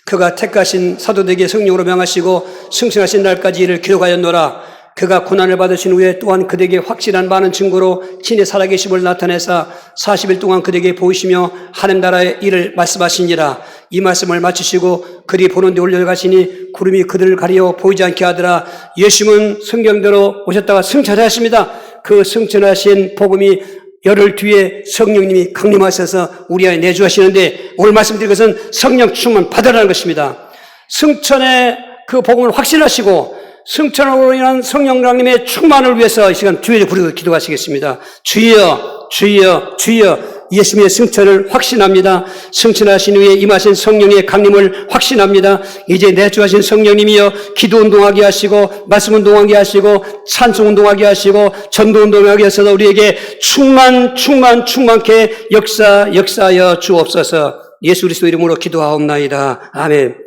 그가 택하신 사도들에게 성령으로 명하시고 승천하신 날까지 이를 기록하였노라. 그가 고난을 받으신 후에 또한 그들에게 확실한 많은 증거로 친히 살아계심을 나타내사 40일 동안 그들에게 보이시며 하늘 나라의 일을 말씀하시니라. 이 말씀을 마치시고 그리 보는 데 올려가시니 구름이 그들을 가리어 보이지 않게 하더라. 예수님은 성경대로 오셨다가 승천하십니다. 그 승천하신 복음이 열흘 뒤에 성령님이 강림하셔서 우리 안에 내주하시는데, 오늘 말씀드린 것은 성령 충만 받으라는 것입니다. 승천의 그 복음을 확신하시고 승천으로 인한 성령 강림의 충만을 위해서 이 시간 주여 부르고 기도하시겠습니다. 주여, 주여, 주여. 예수님의 승천을 확신합니다. 승천하신 후에 임하신 성령의 강림을 확신합니다. 이제 내주하신 성령님이여 기도 운동하게 하시고 말씀 운동하게 하시고 찬송 운동하게 하시고 전도 운동하게 하셔서 우리에게 충만케 역사하여 주옵소서. 예수 그리스도 이름으로 기도하옵나이다. 아멘.